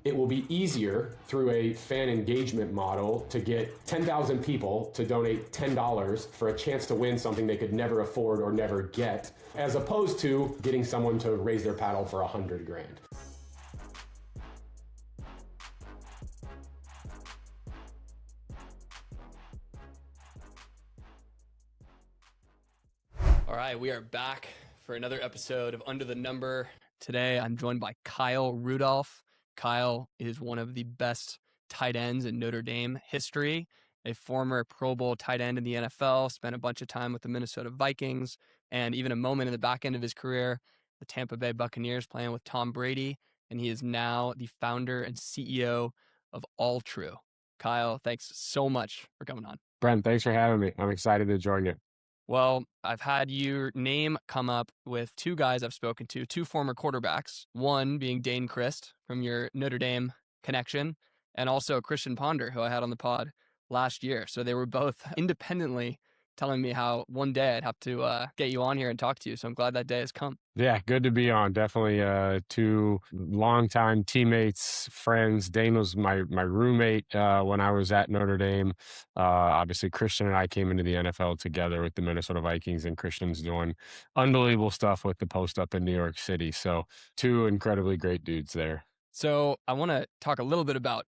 it will be easier through a fan engagement model to get 10,000 people to donate $10 for a chance to win something they could never afford or never get, as opposed to getting someone to raise their paddle for $100,000. All right, we are back for another episode of Under the Number. Today, I'm joined by Kyle Rudolph. Kyle is one of the best tight ends in Notre Dame history, a former Pro Bowl tight end in the NFL, spent a bunch of time with the Minnesota Vikings, and even a moment in the back end of his career, the Tampa Bay Buccaneers, playing with Tom Brady, and he is now the founder and CEO of Alltroo. Kyle, thanks so much for coming on. Brent, thanks for having me. I'm excited to join you. Well, I've had your name come up with two guys I've spoken to, two former quarterbacks, one being Dane Christ from your Notre Dame connection, and also Christian Ponder, who I had on the pod last year. So they were both independently telling me how one day I'd have to get you on here and talk to you. So I'm glad that day has come. Yeah, good to be on. Definitely two longtime teammates, friends. Dane was my roommate when I was at Notre Dame. Obviously, Christian and I came into the NFL together with the Minnesota Vikings, and Christian's doing unbelievable stuff with the Post up in New York City. So two incredibly great dudes there. So I want to talk a little bit about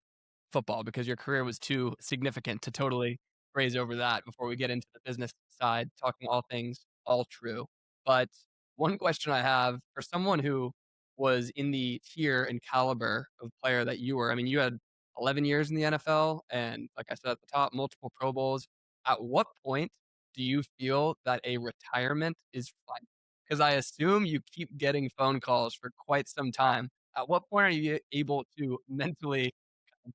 football because your career was too significant to totally graze over that before we get into the business side, talking all things Alltroo. But one question I have for someone who was in the tier and caliber of player that you were, I mean, you had 11 years in the NFL and, like I said at the top, multiple Pro Bowls. At what point do you feel that a retirement is fine? Because I assume you keep getting phone calls for quite some time. At what point are you able to mentally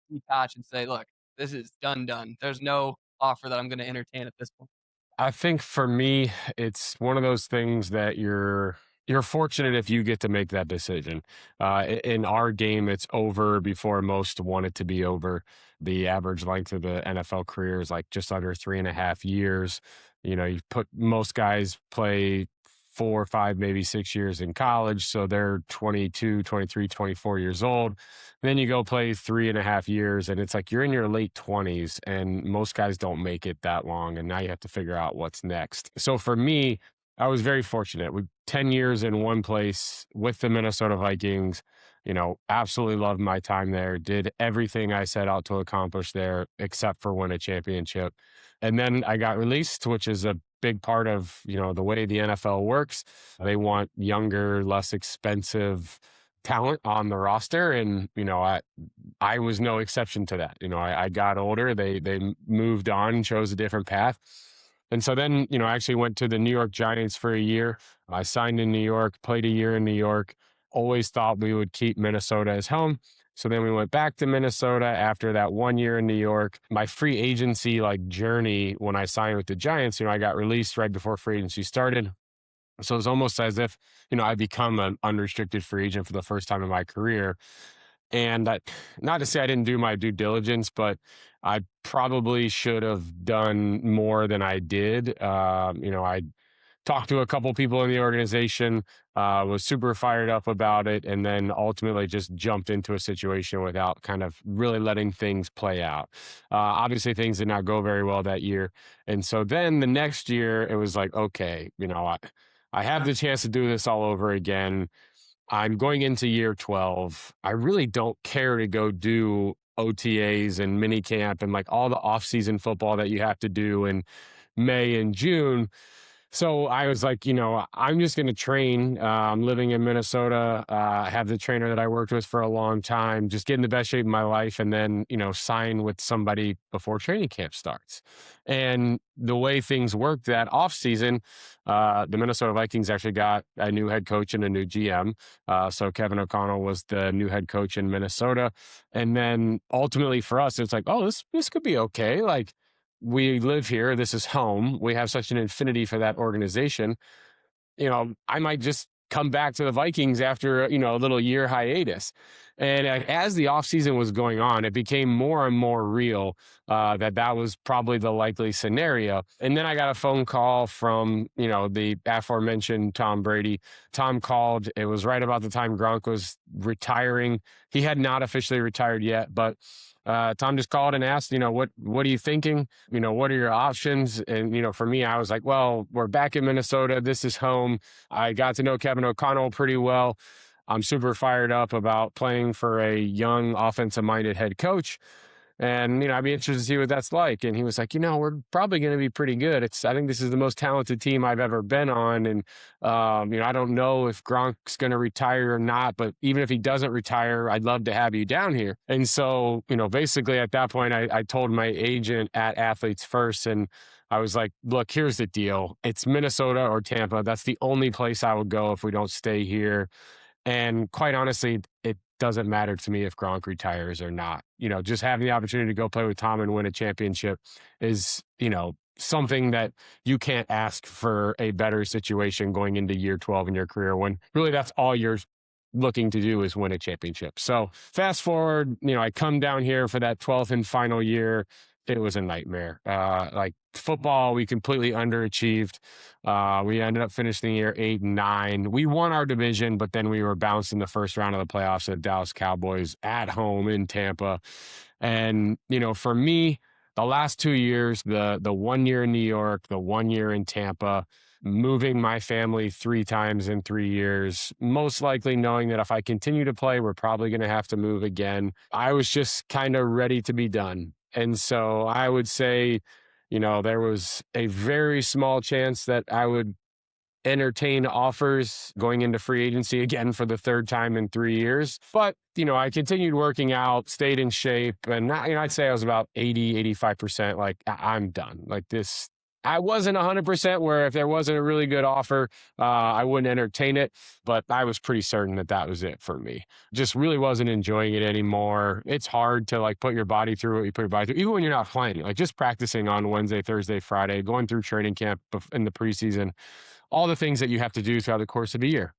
detach and say, look, this is done. There's no offer that I'm going to entertain at this point? I think for me, it's one of those things that you're fortunate if you get to make that decision. In our game, it's over before most want it to be over. The average length of the NFL career is like just under 3.5 years. You know, most guys play 4, 5, maybe 6 years in college. So they're 22, 23, 24 years old. Then you go play 3.5 years and it's like you're in your late 20s and most guys don't make it that long. And now you have to figure out what's next. So for me, I was very fortunate with 10 years in one place with the Minnesota Vikings. You know, absolutely loved my time there, did everything I set out to accomplish there, except for win a championship. And then I got released, which is a big part of, you know, the way the NFL works. They want younger, less expensive talent on the roster. And, you know, I was no exception to that. You know, I got older, they moved on, chose a different path. And so then, you know, I actually went to the New York Giants for a year. I signed in New York, played a year in New York, always thought we would keep Minnesota as home. So then we went back to Minnesota after that 1 year in New York. My free agency journey when I signed with the Giants, you know, I got released right before free agency started. So it was almost as if, you know, I become an unrestricted free agent for the first time in my career. And not to say I didn't do my due diligence, but I probably should have done more than I did. You know, I talked to a couple people in the organization, was super fired up about it, and then ultimately just jumped into a situation without kind of really letting things play out. Obviously, things did not go very well that year. And so then the next year, it was like, okay, you know, I have the chance to do this all over again. I'm going into year 12. I really don't care to go do OTAs and mini camp and all the off-season football that you have to do in May and June. So I was like, you know, I'm just going to train. I'm living in Minnesota. I have the trainer that I worked with for a long time, just get in the best shape of my life and then, you know, sign with somebody before training camp starts. And the way things worked that off season, the Minnesota Vikings actually got a new head coach and a new GM. So Kevin O'Connell was the new head coach in Minnesota. And then ultimately for us, it's like, oh, this could be okay. We live here. This is home. We have such an affinity for that organization. You know, I might just come back to the Vikings after, you know, a little year hiatus. And as the offseason was going on, it became more and more real that was probably the likely scenario. And then I got a phone call from, the aforementioned Tom Brady. Tom called. It was right about the time Gronk was retiring. He had not officially retired yet, but Tom just called and asked, what are you thinking? What are your options? And, for me, I was like, well, we're back in Minnesota. This is home. I got to know Kevin O'Connell pretty well. I'm super fired up about playing for a young offensive-minded head coach. And, I'd be interested to see what that's like. And he was like, we're probably going to be pretty good. I think this is the most talented team I've ever been on. And, I don't know if Gronk's going to retire or not, but even if he doesn't retire, I'd love to have you down here. And so, basically at that point, I told my agent at Athletes First, and I was like, look, here's the deal. It's Minnesota or Tampa. That's the only place I would go if we don't stay here. And quite honestly, it doesn't matter to me if Gronk retires or not. Just having the opportunity to go play with Tom and win a championship is, something that you can't ask for a better situation going into year 12 in your career, when really that's all you're looking to do is win a championship. So fast forward, I come down here for that 12th and final year. It was a nightmare. Like football, we completely underachieved. We ended up finishing the year 8-9. We won our division, but then we were bounced in the first round of the playoffs at Dallas Cowboys at home in Tampa. And, for me, the last 2 years, the 1 year in New York, the 1 year in Tampa, moving my family 3 times in 3 years, most likely knowing that if I continue to play, we're probably going to have to move again. I was just kind of ready to be done. And so I would say, there was a very small chance that I would entertain offers going into free agency again for the 3rd time in 3 years. But, I continued working out, stayed in shape, and, I'd say I was about 85%. Like, I'm done. Like this, I wasn't 100% where if there wasn't a really good offer, I wouldn't entertain it, but I was pretty certain that was it for me. Just really wasn't enjoying it anymore. It's hard to put your body through what you put your body through, even when you're not playing, just practicing on Wednesday, Thursday, Friday, going through training camp in the preseason, all the things that you have to do throughout the course of a year.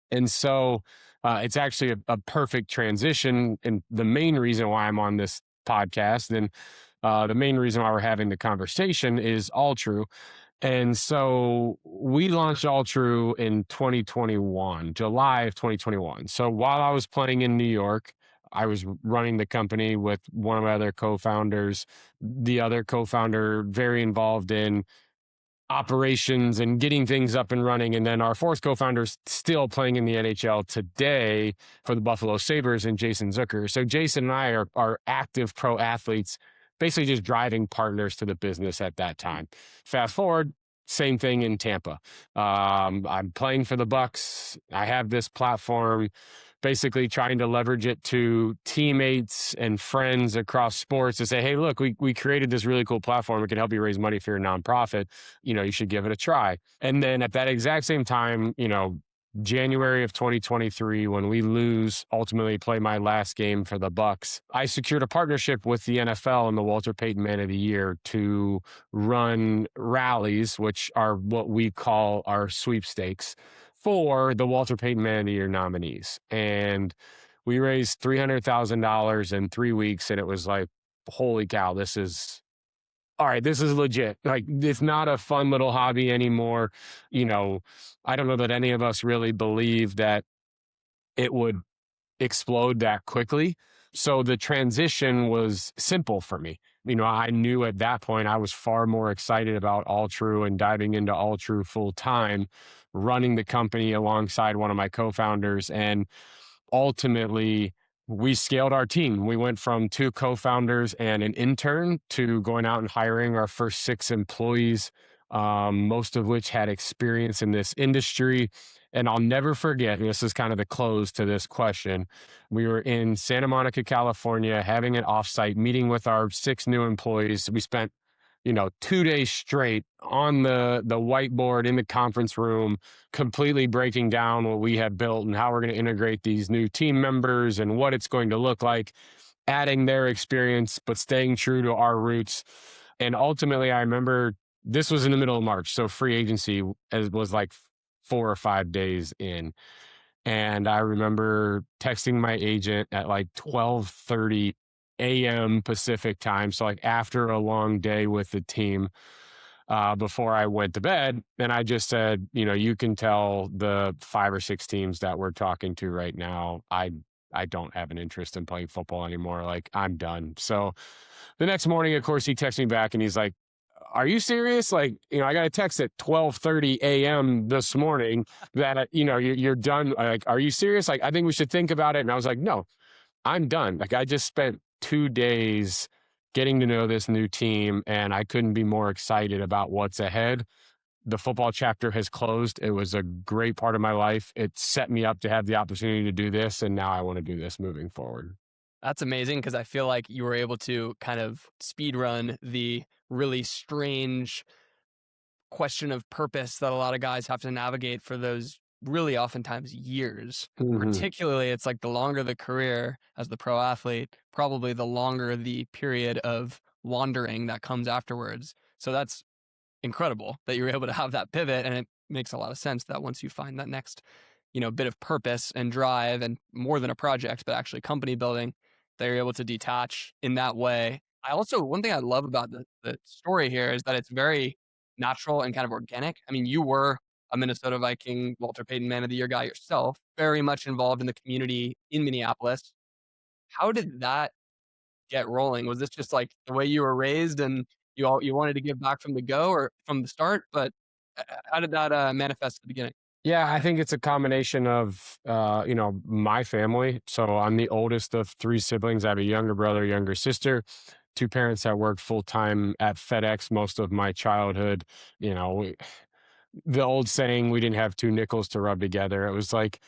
And so it's actually a perfect transition. And the main reason why I'm on this podcast and the main reason why we're having the conversation is Alltroo. And so we launched Alltroo in 2021, July of 2021. So while I was playing in New York, I was running the company with one of my other co-founders, the other co-founder very involved in operations and getting things up and running. And then our 4th co-founder is still playing in the NHL today for the Buffalo Sabres, and Jason Zucker. So Jason and I are active pro athletes, basically just driving partners to the business at that time. Fast forward, same thing in Tampa. I'm playing for the Bucs. I have this platform, basically trying to leverage it to teammates and friends across sports to say, hey, look, we created this really cool platform. It can help you raise money for your nonprofit. You should give it a try. And then at that exact same time, January of 2023, when we ultimately play my last game for the Bucs, I secured a partnership with the NFL and the Walter Payton Man of the Year to run rallies, which are what we call our sweepstakes, for the Walter Payton Man of the Year nominees. And we raised $300,000 in 3 weeks. And it was like, holy cow, this is legit. Like, it's not a fun little hobby anymore. I don't know that any of us really believed that it would explode that quickly. So the transition was simple for me. I knew at that point I was far more excited about Alltroo and diving into Alltroo full time, running the company alongside one of my co-founders. And ultimately, we scaled our team. We went from 2 co-founders and an intern to going out and hiring our first 6 employees, most of which had experience in this industry. And I'll never forget, and this is kind of the close to this question. We were in Santa Monica, California, having an offsite meeting with our 6 new employees. We spent 2 days straight on the whiteboard in the conference room, completely breaking down what we had built and how we're going to integrate these new team members and what it's going to look like, adding their experience, but staying true to our roots. And ultimately, I remember this was in the middle of March. So free agency was like 4 or 5 days in. And I remember texting my agent at like 12:30 a.m. Pacific time. So like after a long day with the team, before I went to bed. And I just said, you can tell the 5 or 6 teams that we're talking to right now, I don't have an interest in playing football anymore. Like, I'm done. So the next morning, of course, he texts me back and he's like, are you serious? Like, I got a text at 12:30 a.m. this morning that, you're done. Like, are you serious? Like, I think we should think about it. And I was like, no, I'm done. Like, I just spent 2 days getting to know this new team, and I couldn't be more excited about what's ahead. The football chapter has closed. It was a great part of my life. It set me up to have the opportunity to do this, and now I want to do this moving forward. That's amazing, because I feel like you were able to kind of speed run the really strange question of purpose that a lot of guys have to navigate for those really oftentimes years. Particularly, it's like the longer the career as the pro athlete, probably the longer the period of wandering that comes afterwards. So that's incredible that you're able to have that pivot. And it makes a lot of sense that once you find that next, bit of purpose and drive, and more than a project, but actually company building, that you're able to detach in that way. One thing I love about the story here is that it's very natural and kind of organic. I mean, you were a Minnesota Viking, Walter Payton Man of the Year guy yourself, very much involved in the community in Minneapolis. How did that get rolling? Was this just like the way you were raised and you wanted to give back from the go or from the start? But how did that manifest at the beginning? Yeah, I think it's a combination of, my family. So I'm the oldest of 3 siblings. I have a younger brother, younger sister, 2 parents that worked full time at FedEx most of my childhood. The old saying, we didn't have 2 nickels to rub together. It was like,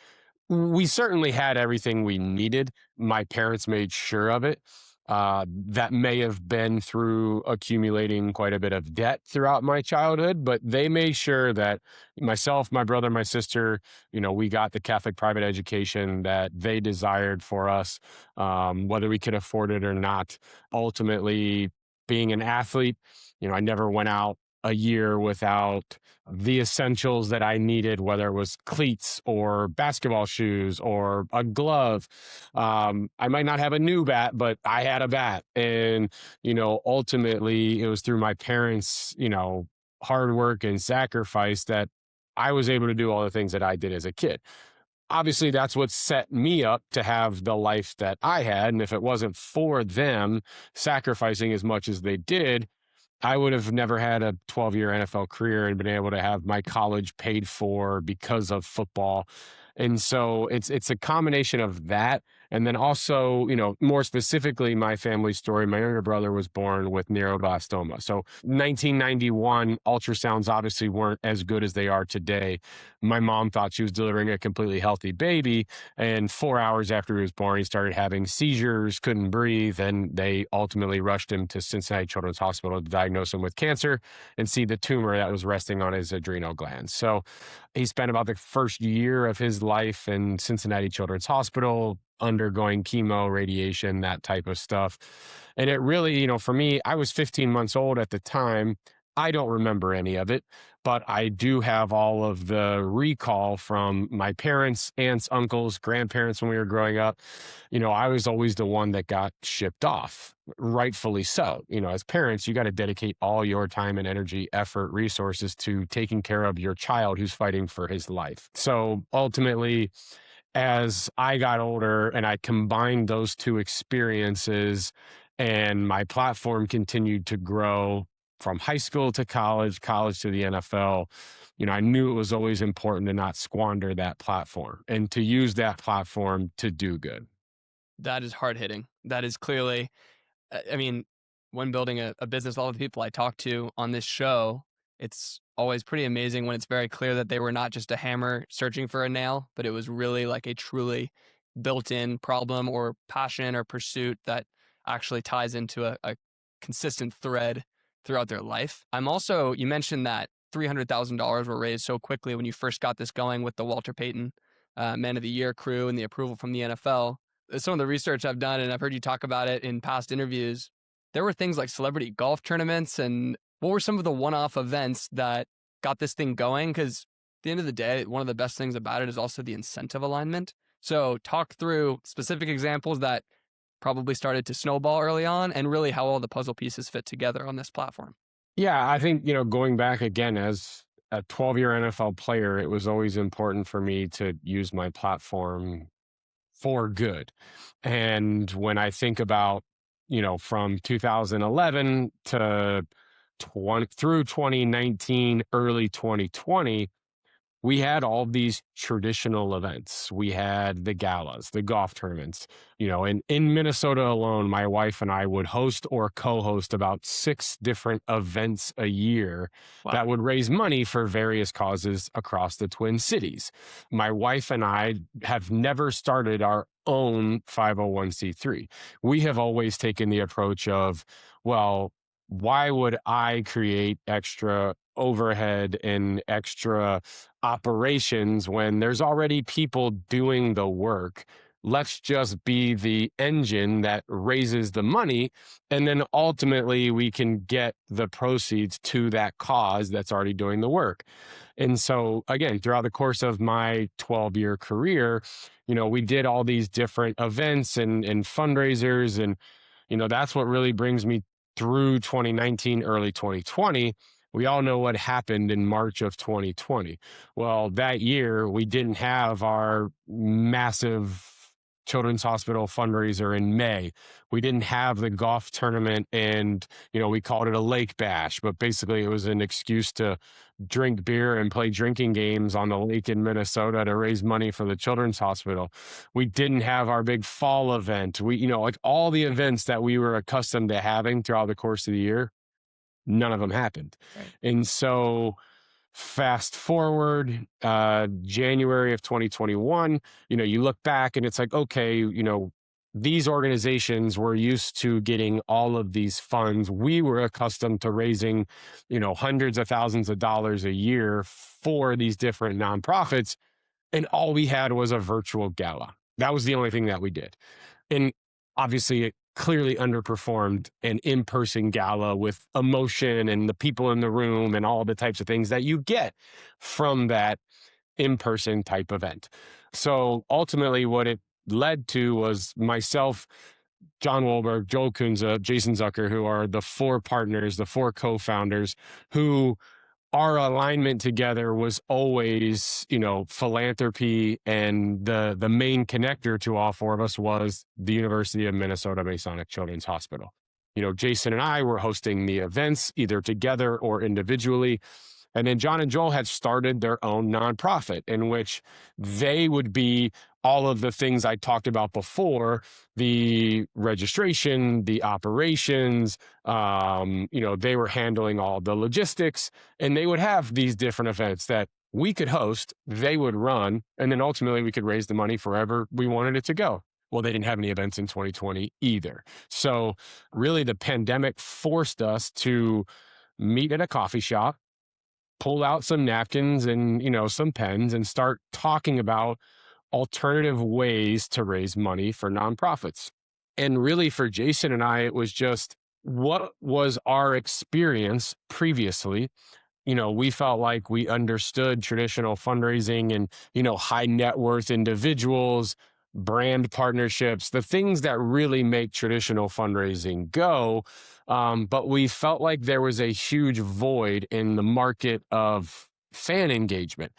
we certainly had everything we needed. My parents made sure of it. That may have been through accumulating quite a bit of debt throughout my childhood, but they made sure that myself, my brother, my sister, we got the Catholic private education that they desired for us, whether we could afford it or not. Ultimately, being an athlete, I never went out a year without the essentials that I needed, whether it was cleats or basketball shoes or a glove. I might not have a new bat, but I had a bat. And, ultimately it was through my parents, hard work and sacrifice that I was able to do all the things that I did as a kid. Obviously, that's what set me up to have the life that I had. And if it wasn't for them sacrificing as much as they did, I would have never had a 12-year NFL career and been able to have my college paid for because of football. And so it's a combination of that. And then also, more specifically, my family story, my younger brother was born with neuroblastoma. So 1991, ultrasounds obviously weren't as good as they are today. My mom thought she was delivering a completely healthy baby. And 4 hours after he was born, he started having seizures, couldn't breathe. And they ultimately rushed him to Cincinnati Children's Hospital to diagnose him with cancer and see the tumor that was resting on his adrenal glands. So he spent about the first year of his life in Cincinnati Children's Hospital, undergoing chemo, radiation, that type of stuff. And it really, for me, I was 15 months old at the time. I don't remember any of it, but I do have all of the recall from my parents, aunts, uncles, grandparents when we were growing up. I was always the one that got shipped off, rightfully so. As parents, you got to dedicate all your time and energy, effort, resources to taking care of your child who's fighting for his life. So ultimately, as I got older and I combined those 2 experiences and my platform continued to grow from high school to college, college to the NFL, I knew it was always important to not squander that platform and to use that platform to do good. That is hard hitting. That is clearly, I mean, when building a business, all of the people I talk to on this show, it's always pretty amazing when it's very clear that they were not just a hammer searching for a nail, but it was really like a truly built-in problem or passion or pursuit that actually ties into a consistent thread throughout their life. You mentioned that $300,000 were raised so quickly when you first got this going with the Walter Payton Man of the Year crew and the approval from the NFL. Some of the research I've done, and I've heard you talk about it in past interviews, there were things like celebrity golf tournaments. And what were some of the one-off events that got this thing going? Because the end of the day, one of the best things about it is also the incentive alignment. So talk through specific examples that probably started to snowball early on and really how all the puzzle pieces fit together on this platform. Yeah, I think, going back again as a 12-year NFL player, it was always important for me to use my platform for good. And when I think about, from 2011 to 2019, early 2020, we had all these traditional events. We had the galas, the golf tournaments. And in Minnesota alone, my wife and I would host or co-host about 6 different events a year that would raise money for various causes across the Twin Cities. My wife and I have never started our own 501c3. We have always taken the approach of, well, why would I create extra overhead and extra operations when there's already people doing the work? Let's just be the engine that raises the money, and then ultimately we can get the proceeds to that cause that's already doing the work. And so again, throughout the course of my 12-year career, we did all these different events and fundraisers, and that's what really brings me through 2019, early 2020. We all know what happened in March of 2020. Well, that year, we didn't have our massive children's hospital fundraiser in May. We didn't have the golf tournament, and, we called it a lake bash, but basically it was an excuse to drink beer and play drinking games on the lake in Minnesota to raise money for the children's hospital. We didn't have our big fall event. We, like all the events that we were accustomed to having throughout the course of the year, none of them happened. Right. And so fast forward, January of 2021, you look back and it's like, okay, these organizations were used to getting all of these funds. We were accustomed to raising, hundreds of thousands of dollars a year for these different nonprofits. And all we had was a virtual gala. That was the only thing that we did. And obviously it clearly underperformed an in-person gala with emotion and the people in the room and all the types of things that you get from that in-person type event. So ultimately what it led to was myself, John Wolberg, Joel Kunze, Jason Zucker, who are the 4 partners, the 4 co-founders, who our alignment together was always, philanthropy, and the main connector to all 4 of us was the University of Minnesota Masonic Children's Hospital. Jason and I were hosting the events either together or individually. And then John and Joel had started their own nonprofit in which they would be all of the things I talked about before: the registration, the operations, they were handling all the logistics, and they would have these different events that we could host, they would run, and then ultimately we could raise the money for wherever we wanted it to go. Well, they didn't have any events in 2020 either. So really the pandemic forced us to meet at a coffee shop, pull out some napkins and, some pens, and start talking about alternative ways to raise money for nonprofits. And really for Jason and I, it was just, what was our experience previously? We felt like we understood traditional fundraising and, high net worth individuals, brand partnerships, the things that really make traditional fundraising go. But we felt like there was a huge void in the market of fan engagement.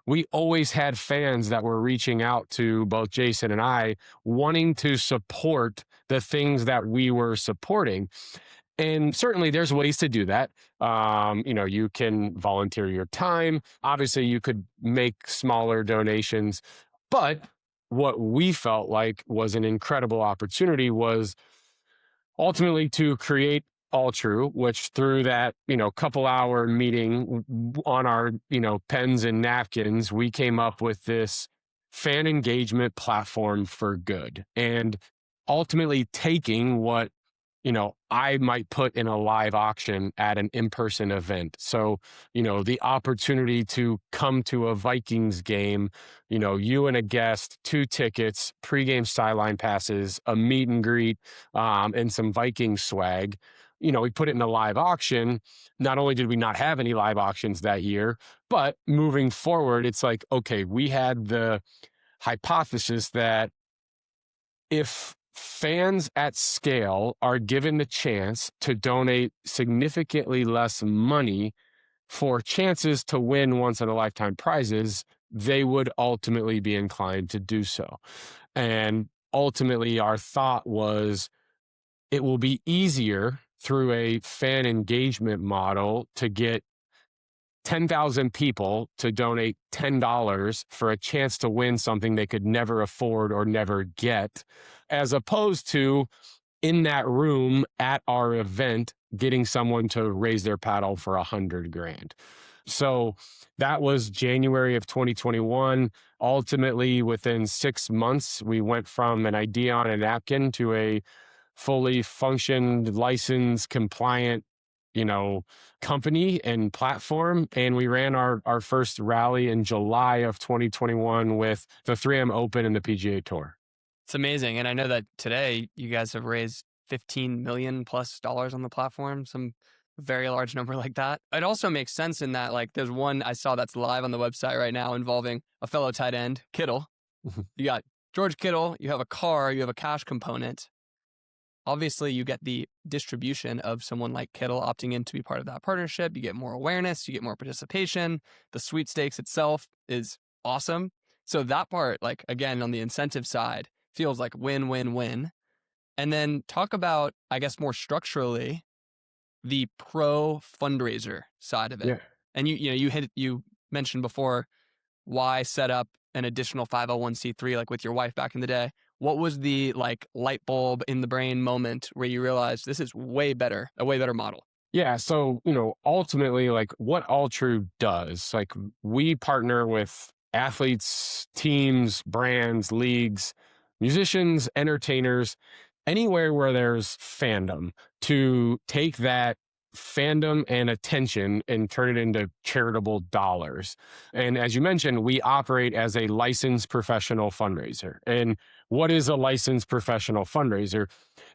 We always had fans that were reaching out to both Jason and I, wanting to support the things that we were supporting. And certainly there's ways to do that. You can volunteer your time. Obviously, you could make smaller donations. But what we felt like was an incredible opportunity was ultimately to create Alltroo, which through that, couple hour meeting on our, pens and napkins, we came up with this fan engagement platform for good, and ultimately taking what, I might put in a live auction at an in-person event. So, the opportunity to come to a Vikings game, you and a guest, 2 tickets, pregame sideline passes, a meet and greet, and some Vikings swag. we put it in a live auction. Not only did we not have any live auctions that year, but moving forward, it's like, okay, we had the hypothesis that if fans at scale are given the chance to donate significantly less money for chances to win once in a lifetime prizes, they would ultimately be inclined to do so. And ultimately, our thought was it will be easier through a fan engagement model to get 10,000 people to donate $10 for a chance to win something they could never afford or never get, as opposed to in that room at our event, getting someone to raise their paddle for $100,000. So that was January of 2021. Ultimately, within 6 months, we went from an idea on a napkin to a fully functioned, licensed, compliant, company and platform. And we ran our first rally in July of 2021 with the 3M Open and the PGA Tour. It's amazing. And I know that today you guys have raised $15 million plus on the platform, some very large number like that. It also makes sense in that, like, there's one I saw that's live on the website right now involving a fellow tight end, Kittle. You got George Kittle, you have a car, you have a cash component. Obviously, you get the distribution of someone like Kittle opting in to be part of that partnership. You get more awareness, you get more participation. The sweepstakes itself is awesome. So that part, like, again, on the incentive side, feels like win, win, win. And then talk about, I guess, more structurally, the pro fundraiser side of it. Yeah. And you mentioned before why set up an additional 501c3 like with your wife back in the day. What was the like light bulb in the brain moment where you realized this is a way better model? Yeah. So, ultimately, like what Alltroo does, like we partner with athletes, teams, brands, leagues, musicians, entertainers, anywhere where there's fandom, to take that fandom and attention and turn it into charitable dollars. And as you mentioned, we operate as a licensed professional fundraiser. And what is a licensed professional fundraiser?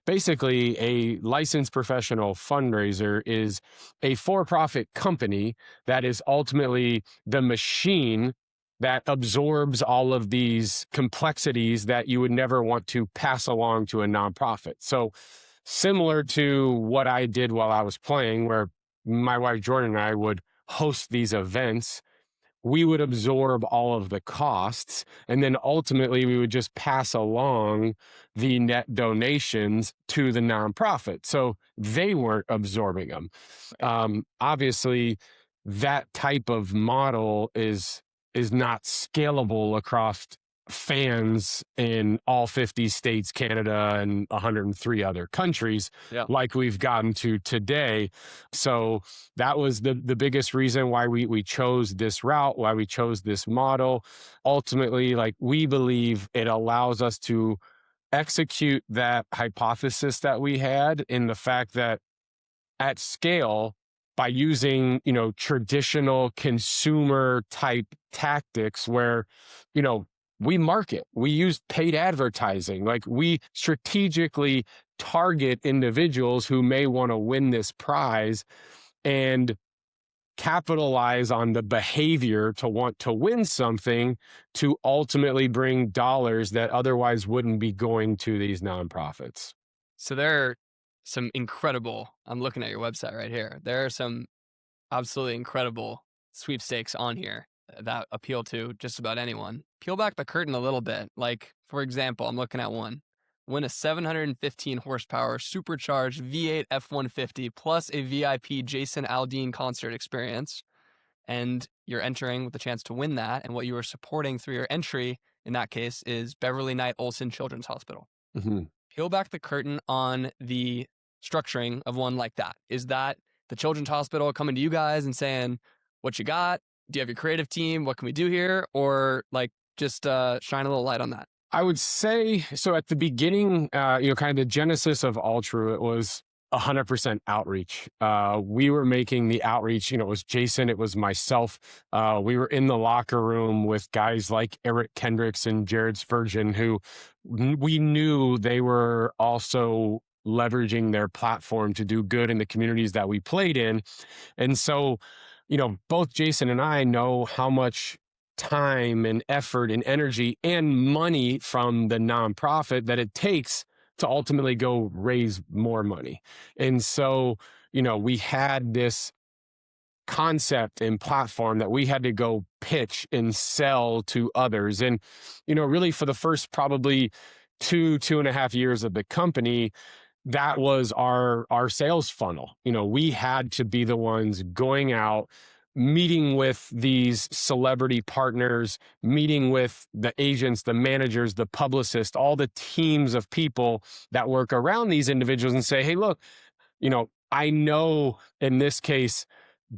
Basically, a licensed professional fundraiser is a for-profit company that is ultimately the machine that absorbs all of these complexities that you would never want to pass along to a nonprofit. So similar to what I did while I was playing, where my wife Jordan and I would host these events, we would absorb all of the costs, and then ultimately we would just pass along the net donations to the nonprofit. So they weren't absorbing them. Obviously, that type of model is not scalable across fans in all 50 states, Canada, and 103 other countries, like we've gotten to today. So that was the biggest reason why we chose this route, why we chose this model. Ultimately, like, we believe it allows us to execute that hypothesis that we had, in the fact that at scale, by using, traditional consumer type tactics where, we market, we use paid advertising, like we strategically target individuals who may want to win this prize and capitalize on the behavior to want to win something to ultimately bring dollars that otherwise wouldn't be going to these nonprofits. So there are some incredible, I'm looking at your website right here. There are some absolutely incredible sweepstakes on here that appeal to just about anyone. Peel back the curtain a little bit. Like, for example, I'm looking at one. Win a 715 horsepower supercharged V8 F-150 plus a VIP Jason Aldean concert experience. And you're entering with the chance to win that. And what you are supporting through your entry, in that case, is Beverly Knight Olson Children's Hospital. Mm-hmm. Peel back the curtain on the structuring of one like that. Is that the Children's Hospital coming to you guys and saying, what you got? Do you have your creative team? What can we do here? Or like just shine a little light on that? I would say, so at the beginning, kind of the genesis of Alltroo, it was 100% outreach. We were making the outreach, it was Jason, it was myself. We were in the locker room with guys like Eric Kendricks and Jared Spurgeon, who we knew they were also leveraging their platform to do good in the communities that we played in. And so, both Jason and I know how much time and effort and energy and money from the nonprofit that it takes to ultimately go raise more money. And so, we had this concept and platform that we had to go pitch and sell to others. And, really for the first probably 2.5 years of the company, that was our sales funnel. We had to be the ones going out, meeting with these celebrity partners, meeting with the agents, the managers, the publicists, all the teams of people that work around these individuals and say, hey, look, I know in this case,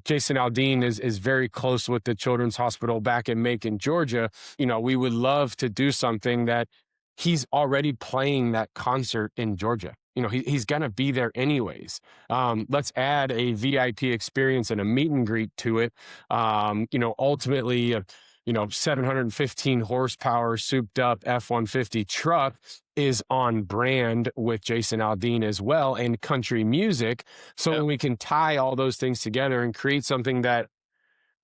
Jason Aldean is very close with the Children's Hospital back in Macon, Georgia. We would love to do something that he's already playing that concert in Georgia. He's going to be there anyways. Let's add a VIP experience and a meet and greet to it. Ultimately, 715 horsepower souped up F-150 truck is on brand with Jason Aldean as well, and country music. So we can tie all those things together and create something that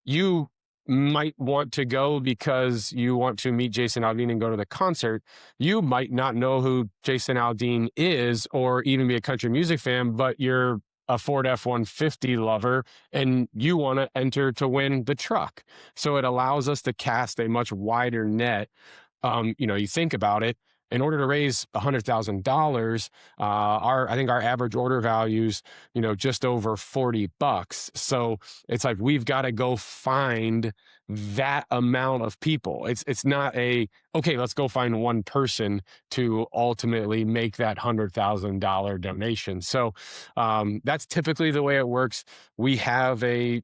you might want to go because you want to meet Jason Aldean and go to the concert. You might not know who Jason Aldean is or even be a country music fan, but you're a Ford F-150 lover and you want to enter to win the truck. So it allows us to cast a much wider net. You think about it, in order to raise $100,000, I think our average order values, just over $40. So it's like, we've got to go find that amount of people. It's not okay, let's go find one person to ultimately make that $100,000 donation. So that's typically the way it works. We have a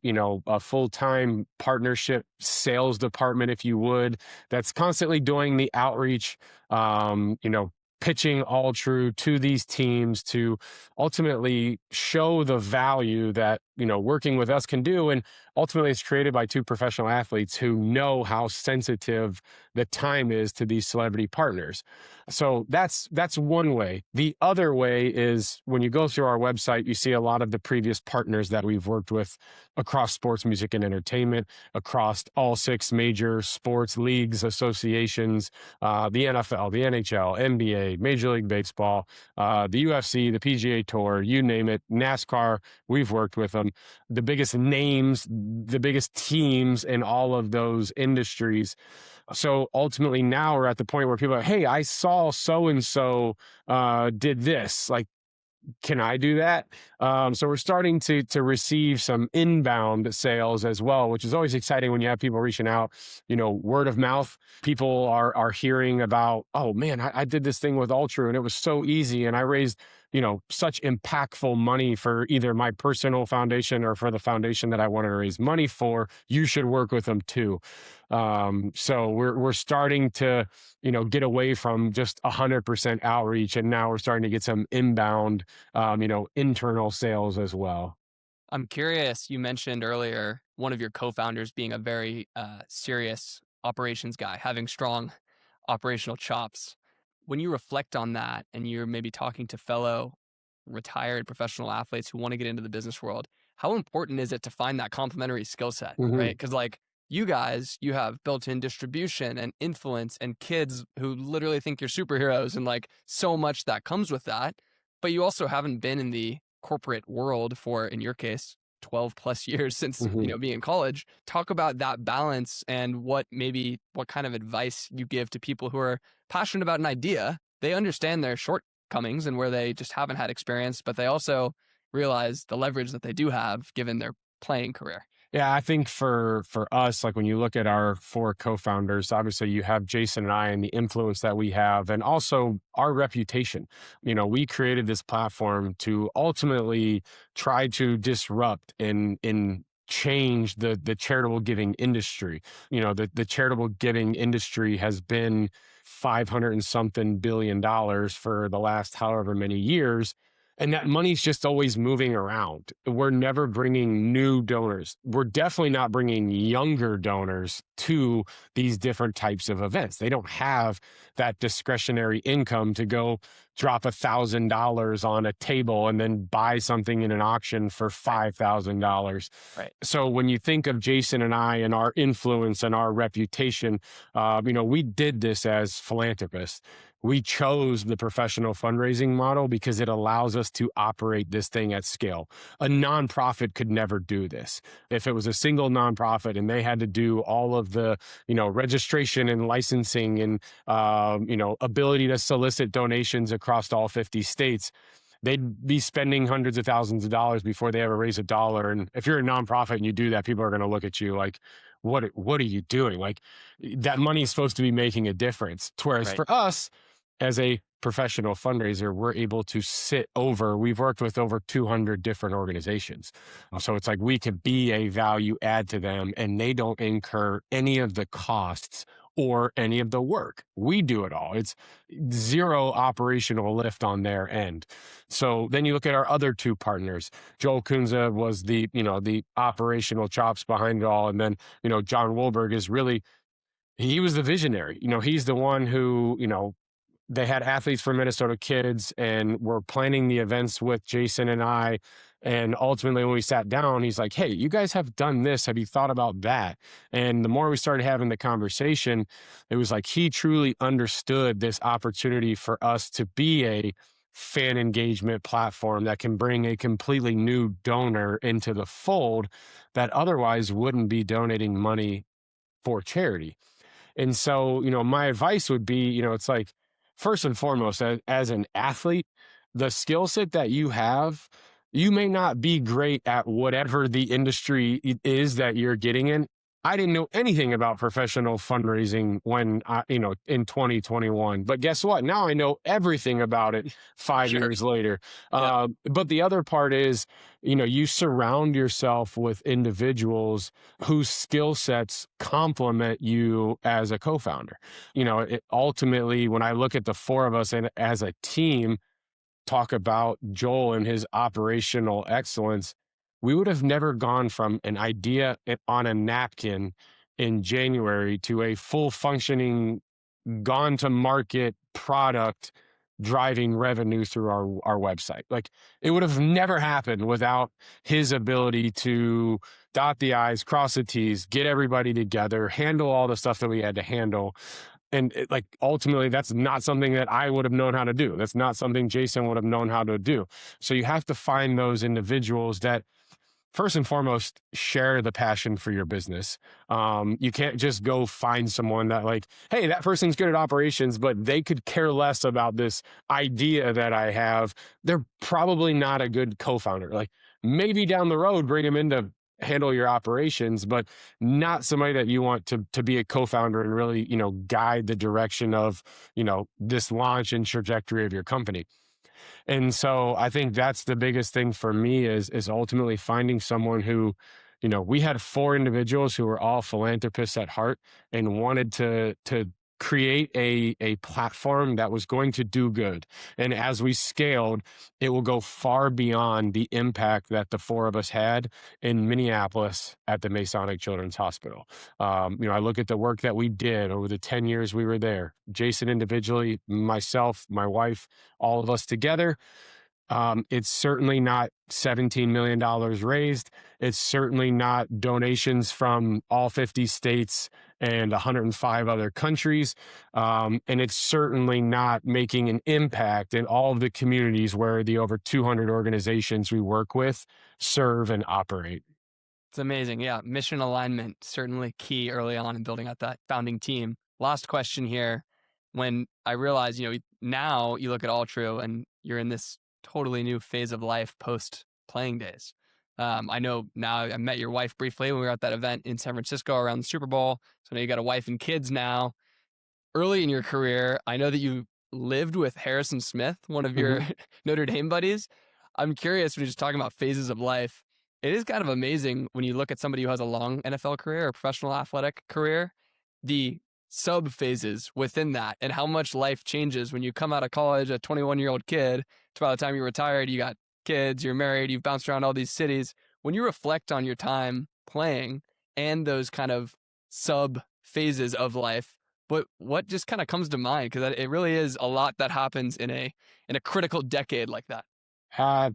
full-time partnership sales department, if you would, that's constantly doing the outreach, pitching Alltroo to these teams to ultimately show the value that, working with us can do. And ultimately it's created by two professional athletes who know how sensitive the time is to these celebrity partners. So that's one way. The other way is when you go through our website, you see a lot of the previous partners that we've worked with across sports, music, and entertainment, across all 6 major sports leagues, associations, the NFL, the NHL, NBA, Major League Baseball, the UFC, the PGA Tour, you name it, NASCAR, we've worked with them. The biggest names, the biggest teams in all of those industries. So ultimately now we're at the point where people are, hey, I saw so-and-so did this. Like, can I do that? So we're starting to receive some inbound sales as well, which is always exciting when you have people reaching out, word of mouth. People are hearing about, oh man, I did this thing with Alltroo and it was so easy. And I raised, such impactful money for either my personal foundation or for the foundation that I wanted to raise money for. You should work with them too. So we're starting to, get away from just 100% outreach. And now we're starting to get some inbound, internal sales as well. I'm curious, you mentioned earlier one of your co-founders being a very serious operations guy, having strong operational chops. When you reflect on that and you're maybe talking to fellow retired professional athletes who want to get into the business world, how important is it to find that complementary skill set, right? Because you guys, you have built-in distribution and influence and kids who literally think you're superheroes and so much that comes with that. But you also haven't been in the corporate world for, in your case, 12 plus years since, being in college. Talk about that balance and what kind of advice you give to people who are passionate about an idea. They understand their shortcomings and where they just haven't had experience, but they also realize the leverage that they do have given their playing career. Yeah, I think for us, when you look at our 4 co-founders, obviously you have Jason and I and the influence that we have, and also our reputation. We created this platform to ultimately try to disrupt and change the charitable giving industry. The charitable giving industry has been $500 and something billion for the last however many years. And that money's just always moving around. We're never bringing new donors. We're definitely not bringing younger donors to these different types of events. They don't have that discretionary income to go drop $1,000 on a table and then buy something in an auction for $5,000. Right. So when you think of Jason and I and our influence and our reputation, we did this as philanthropists. We chose the professional fundraising model because it allows us to operate this thing at scale. A nonprofit could never do this. If it was a single nonprofit and they had to do all of the, registration and licensing and, ability to solicit donations across all 50 states, they'd be spending hundreds of thousands of dollars before they ever raise a dollar. And if you're a nonprofit and you do that, people are going to look at you like, what are you doing? Like, that money is supposed to be making a difference. Whereas Right. for us, as a professional fundraiser, we're able to we've worked with over 200 different organizations. So it's like we could be a value add to them and they don't incur any of the costs or any of the work. We do it all. It's zero operational lift on their end. So then you look at our other two partners. Joel Kunze was the operational chops behind it all. And then, John Wolberg he was the visionary. He's the one who, they had athletes for Minnesota kids and were planning the events with Jason and I. And ultimately, when we sat down, he's like, hey, you guys have done this. Have you thought about that? And the more we started having the conversation, it was like he truly understood this opportunity for us to be a fan engagement platform that can bring a completely new donor into the fold that otherwise wouldn't be donating money for charity. And so, my advice would be, it's like, first and foremost, as an athlete, the skill set that you have, you may not be great at whatever the industry is that you're getting in. I didn't know anything about professional fundraising when in 2021, but guess what? Now I know everything about it 5 years later. Yeah. But the other part is, you surround yourself with individuals whose skill sets complement you as a co-founder. Ultimately, when I look at the four of us and as a team, talk about Joel and his operational excellence, we would have never gone from an idea on a napkin in January to a full functioning, gone to market product driving revenue through our website. Like, it would have never happened without his ability to dot the I's, cross the T's, get everybody together, handle all the stuff that we had to handle. And ultimately, that's not something that I would have known how to do. That's not something Jason would have known how to do. So you have to find those individuals that, first and foremost, share the passion for your business. You can't just go find someone that hey, that person's good at operations, but they could care less about this idea that I have. They're probably not a good co-founder. Maybe down the road, bring them in to handle your operations, but not somebody that you want to be a co-founder and really, guide the direction of, this launch and trajectory of your company. And so I think that's the biggest thing for me is ultimately finding someone who, we had four individuals who were all philanthropists at heart and wanted to create a platform that was going to do good. And as we scaled, it will go far beyond the impact that the four of us had in Minneapolis at the Masonic Children's Hospital. I look at the work that we did over the 10 years we were there, Jason individually, myself, my wife, all of us together. It's certainly not $17 million raised. It's certainly not donations from all 50 states and 105 other countries. And it's certainly not making an impact in all of the communities where the over 200 organizations we work with serve and operate. It's amazing. Yeah. Mission alignment, certainly key early on in building out that founding team. Last question here. When I realize, now you look at Alltroo and you're in this totally new phase of life post playing days. I know now I met your wife briefly when we were at that event in San Francisco around the Super Bowl. So now you got a wife and kids now. Early in your career, I know that you lived with Harrison Smith, one of your Notre Dame buddies. I'm curious, when you're just talking about phases of life, it is kind of amazing when you look at somebody who has a long NFL career or professional athletic career, the sub phases within that and how much life changes when you come out of college, a 21-year-old kid, to by the time you're retired, you got kids, you're married, you've bounced around all these cities. When you reflect on your time playing and those kind of sub phases of life, what just kind of comes to mind? Because it really is a lot that happens in a critical decade like that.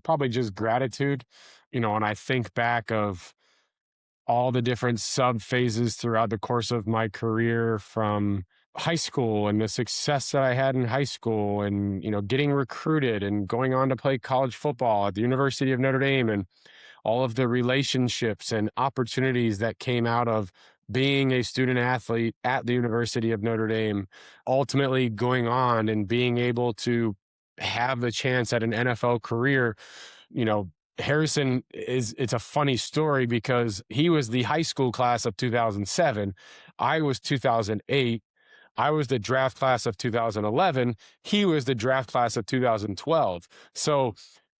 Probably just gratitude, when I think back of all the different sub phases throughout the course of my career, from high school and the success that I had in high school, and, getting recruited and going on to play college football at the University of Notre Dame, and all of the relationships and opportunities that came out of being a student athlete at the University of Notre Dame, ultimately going on and being able to have the chance at an NFL career. Harrison it's a funny story because he was the high school class of 2007. I was 2008. I was the draft class of 2011. He was the draft class of 2012. So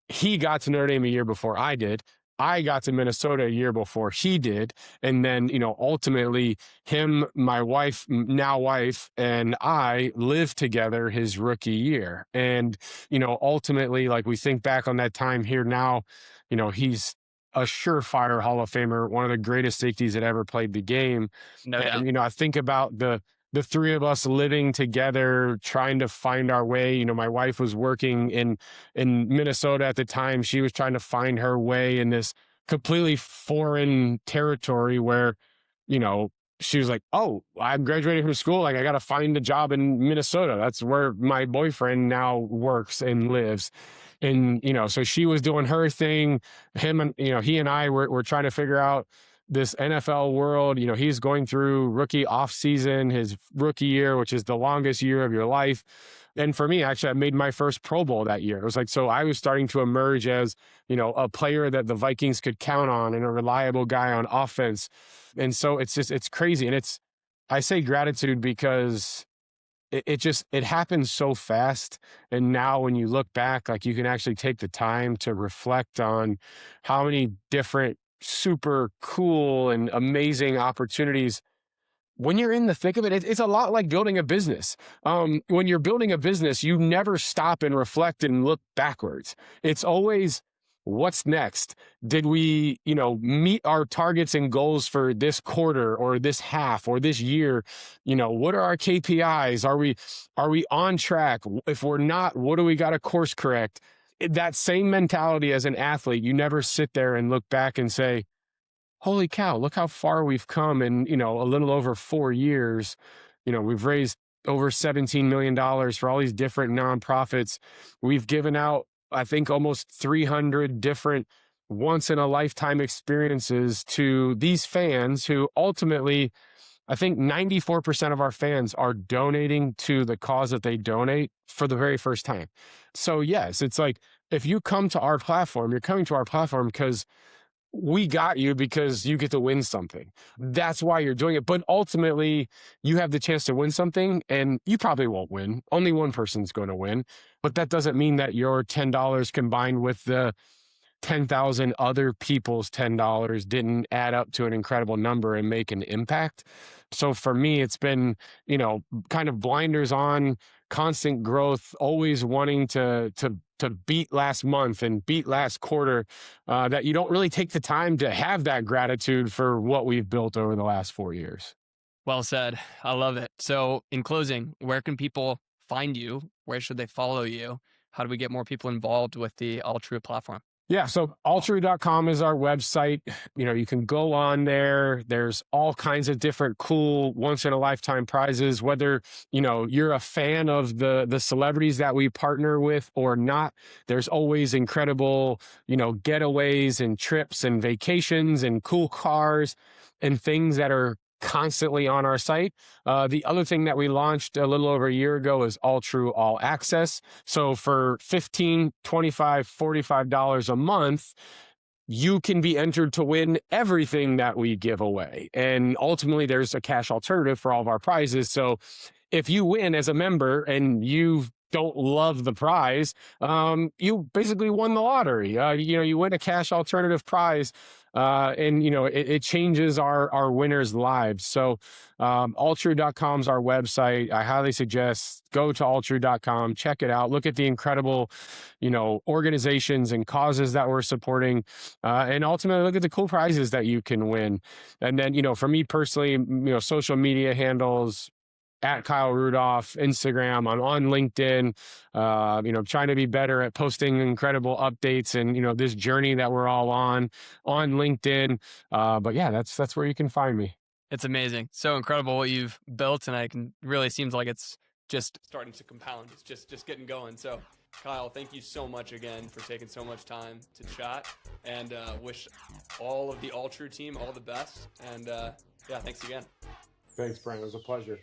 he got to Notre Dame a year before I did. I got to Minnesota a year before he did. And then, ultimately him, my wife, now wife, and I lived together his rookie year. And, ultimately, like, we think back on that time here now, he's a surefire Hall of Famer, one of the greatest safeties that ever played the game. No doubt. And, I think about the three of us living together, trying to find our way. My wife was working in Minnesota at the time. She was trying to find her way in this completely foreign territory where, she was like, oh, I'm graduating from school. Like, I got to find a job in Minnesota. That's where my boyfriend now works and lives. And, so she was doing her thing. Him and, he and I were trying to figure out this NFL world. He's going through rookie off season, his rookie year, which is the longest year of your life. And for me, actually, I made my first Pro Bowl that year. It was like, so I was starting to emerge as, a player that the Vikings could count on and a reliable guy on offense. And so it's crazy. And I say gratitude because it happens so fast. And now when you look back, like, you can actually take the time to reflect on how many different super cool and amazing opportunities. When you're in the thick of it, it's a lot like building a business. When you're building a business, you never stop and reflect and look backwards. It's always, what's next? Did we, meet our targets and goals for this quarter or this half or this year? What are our KPIs? Are we on track? If we're not, what do we got to course correct? That same mentality as an athlete, you never sit there and look back and say, holy cow, look how far we've come in, a little over 4 years. We've raised over $17 million for all these different nonprofits. We've given out, I think, almost 300 different once in a lifetime experiences to these fans who ultimately, I think 94% of our fans are donating to the cause that they donate for the very first time. So yes, it's like, if you come to our platform, you're coming to our platform because we got you, because you get to win something. That's why you're doing it. But ultimately, you have the chance to win something, and you probably won't win. Only one person's going to win. But that doesn't mean that your $10 combined with the 10,000 other people's $10 didn't add up to an incredible number and make an impact. So for me, it's been, kind of blinders on, constant growth, always wanting to beat last month and beat last quarter, that you don't really take the time to have that gratitude for what we've built over the last 4 years. Well said. I love it. So in closing, where can people find you? Where should they follow you? How do we get more people involved with the Alltroo platform? Yeah, so alltroo.com is our website. You can go on there. There's all kinds of different cool once-in-a-lifetime prizes, whether, you're a fan of the celebrities that we partner with or not. There's always incredible, getaways and trips and vacations and cool cars and things that are constantly on our site. The other thing that we launched a little over a year ago is Alltroo All Access. So for $15, $25, $45 a month, you can be entered to win everything that we give away. And ultimately, there's a cash alternative for all of our prizes. So if you win as a member and you've don't love the prize, you basically won the lottery. You win a cash alternative prize, and it changes our winners' lives. So alltroo.com is our website. I highly suggest go to alltroo.com, check it out, look at the incredible organizations and causes that we're supporting, and ultimately look at the cool prizes that you can win. And then for me personally, social media handles at Kyle Rudolph, Instagram, I'm on LinkedIn, trying to be better at posting incredible updates and, this journey that we're all on LinkedIn. But yeah, that's where you can find me. It's amazing. So incredible what you've built. And really seems like it's just starting to compound. It's just getting going. So Kyle, thank you so much again for taking so much time to chat, and wish all of the Alltroo team all the best. And yeah, thanks again. Thanks, Brian. It was a pleasure.